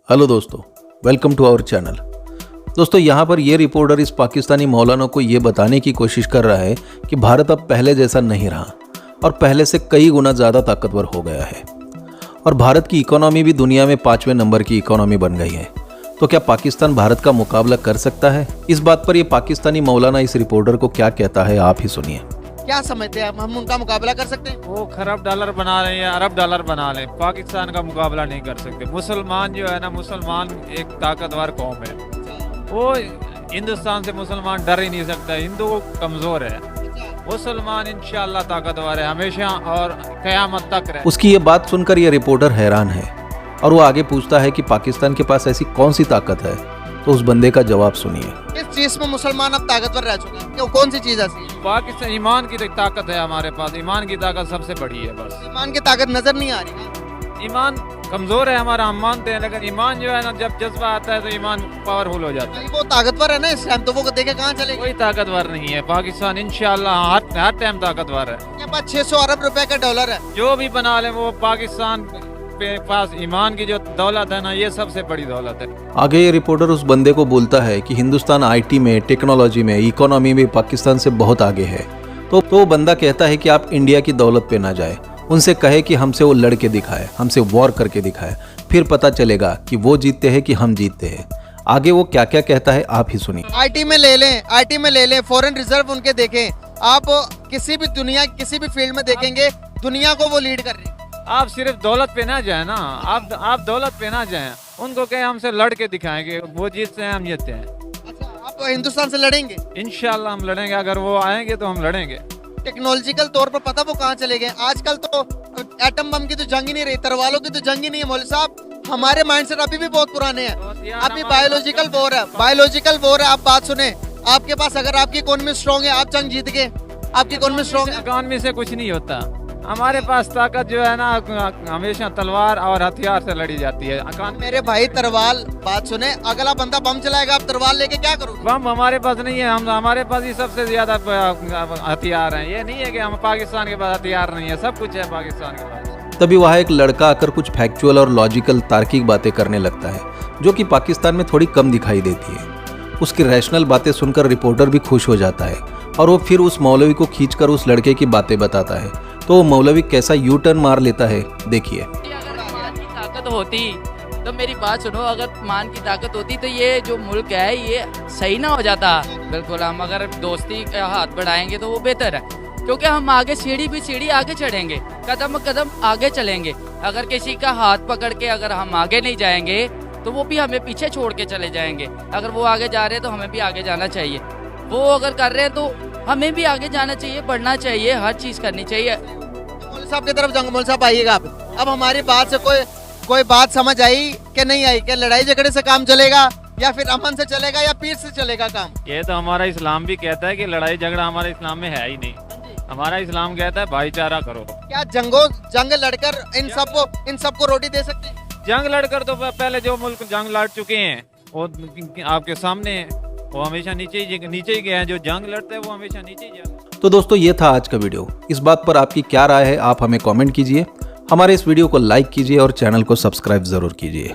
Hello दोस्तों, welcome to our channel. दोस्तों, यहाँ पर ये रिपोर्टर इस पाकिस्तानी मौलाना को ये बताने की कोशिश कर रहा है कि भारत अब पहले जैसा नहीं रहा और पहले से कई गुना ज़्यादा ताकतवर हो गया है और भारत की इकोनॉमी भी दुनिया में 5वें नंबर की इकोनॉमी बन गई है। तो क्या पाकिस्तान भारत का मुकाबला कर सकता है? इस बात पर ये पाकिस्तानी मौलाना इस रिपोर्टर को क्या कहता है, आप ही सुनिए। क्या समझते हैं हम उनका मुकाबला कर सकते हैं? वो खरब डॉलर बना रहे हैं, अरब डॉलर बना लें, पाकिस्तान का मुकाबला नहीं कर सकते। मुसलमान जो है ना, मुसलमान एक ताकतवर कौम है। वो हिंदुस्तान से मुसलमान डर ही नहीं सकता। हिंदू कमजोर है, मुसलमान इंशाअल्लाह ताकतवर है हमेशा और कयामत तक रहे। उसकी ये बात सुनकर ये रिपोर्टर हैरान है और वो आगे पूछता है कि पाकिस्तान के पास ऐसी कौन सी ताकत है। तो उस बंदे का जवाब सुनिए। किस चीज में मुसलमान अब ताकतवर रह चुके हैं? क्यों, कौन सी चीज ऐसी है? पाकिस्तान ईमान की ताकत है हमारे पास। ईमान की ताकत सबसे बड़ी है। बस ईमान की ताकत नजर नहीं आ रही। ईमान कमजोर है हमारा, हम मानते हैं, लेकिन ईमान जो है ना, जब जज्बा आता है तो ईमान पावरफुल हो जाता है। वो ताकतवर है ना इस टाइम, तो वो देखे कहाँ चले? कोई ताकतवर नहीं है पाकिस्तान। इंशाल्लाह हर टाइम ताकतवर है। के पास 600 अरब रुपए का डॉलर है। जो भी बना ले वो पाकिस्तान के पास ईमान की जो दौलत है ना, ये सबसे बड़ी दौलत है। आगे ये रिपोर्टर उस बंदे को बोलता है कि हिंदुस्तान आईटी में, टेक्नोलॉजी में, इकोनॉमी में पाकिस्तान से बहुत आगे है। तो वो बंदा कहता है कि आप इंडिया की दौलत पे ना जाए, उनसे कहे कि हमसे वो लड़के दिखाए, हमसे वॉर करके दिखाए, फिर पता चलेगा कि वो जीतते हैं कि हम जीतते हैं। आगे वो क्या क्या कहता है, आप ही सुनिए। आईटी में ले लें, फॉरेन रिजर्व उनके देखें। आप किसी भी दुनिया किसी भी फील्ड में देखेंगे, दुनिया को वो लीड कर रही है। आप सिर्फ दौलत पे ना जाए ना, आप दौलत पे ना जाए, उनको कहे हमसे लड़के दिखाएंगे, वो जीतते हैं हम जीतते हैं। अच्छा, आप हिंदुस्तान से लड़ेंगे? इंशाल्लाह हम लड़ेंगे। अगर वो आएंगे तो हम लड़ेंगे। टेक्नोलॉजिकल तौर पर पता वो कहाँ चले गए? आजकल तो एटम बम की तो जंग ही नहीं रही, तरवालों की तो जंग ही नहीं है। मौलवी साहब, हमारे माइंडसेट अभी भी बहुत पुराने हैं। अभी बायोलॉजिकल वॉर है। आप बात सुने, आपके पास अगर आपकी इकोनॉमी स्ट्रॉन्ग है, आप जंग जीत गए। आपकी इकोनॉमी स्ट्रॉन्ग है। इकोनॉमी से कुछ नहीं होता। हमारे पास ताकत जो है ना, हमेशा तलवार और हथियार से लड़ी जाती है। मेरे भाई तरवाल, बात सुने, अगला बंदा बम चलाएगा, आप तरवार लेके क्या करोगे? बम हमारे पास नहीं है। हमारे पास ही सबसे ज्यादा हथियार हैं। ये नहीं है कि हम पाकिस्तान के पास हथियार नहीं है, सब कुछ है पाकिस्तान के पास। तभी वहाँ एक लड़का आकर कुछ फैक्चुअल और लॉजिकल तार्किक बातें करने लगता है, जो कि पाकिस्तान में थोड़ी कम दिखाई देती है। उसकी रैशनल बातें सुनकर रिपोर्टर भी खुश हो जाता है और वो फिर उस मौलवी को खींचकर उस लड़के की बातें बताता है। तो मौलवी कैसा यू टर्न मार लेता है, देखिए। अगर मान की ताकत होती तो मेरी बात सुनो, अगर मान की ताकत होती तो ये जो मुल्क है ये सही ना हो जाता। बिल्कुल, हम अगर दोस्ती का हाथ बढ़ाएंगे तो वो बेहतर है, क्योंकि हम आगे सीढ़ी भी सीढ़ी आगे चढ़ेंगे, कदम कदम आगे चलेंगे। अगर किसी का हाथ पकड़ के अगर हम आगे नहीं जाएंगे तो वो भी हमें पीछे छोड़ के चले जाएंगे। अगर वो आगे जा रहे हैं तो हमें भी आगे जाना चाहिए। वो अगर कर रहे हैं तो हमें भी आगे जाना चाहिए, बढ़ना चाहिए, हर चीज करनी चाहिए। मौलवी साहब की तरफ जाऊंगा। मौलवी साहब आइएगा आप। अब हमारी बात से कोई बात समझ आई कि नहीं आई? कि लड़ाई झगड़े से काम चलेगा या फिर अमन से चलेगा या पीर से चलेगा काम? ये तो हमारा इस्लाम भी कहता है कि लड़ाई झगड़ा हमारे इस्लाम में है ही नहीं। हमारा इस्लाम कहता है भाईचारा करो। क्या जंग लड़कर इन सबको रोटी दे सकते हैं? जंग लड़कर तो पहले जो मुल्क जंग लड़ चुके हैं वो आपके सामने है। वो हमेशा नीचे ही गए हैं। जो जंग लड़ते हैं वो हमेशा नीचे ही जाते हैं। तो दोस्तों, ये था आज का वीडियो। इस बात पर आपकी क्या राय है, आप हमें कमेंट कीजिए। हमारे इस वीडियो को लाइक कीजिए और चैनल को सब्सक्राइब जरूर कीजिए।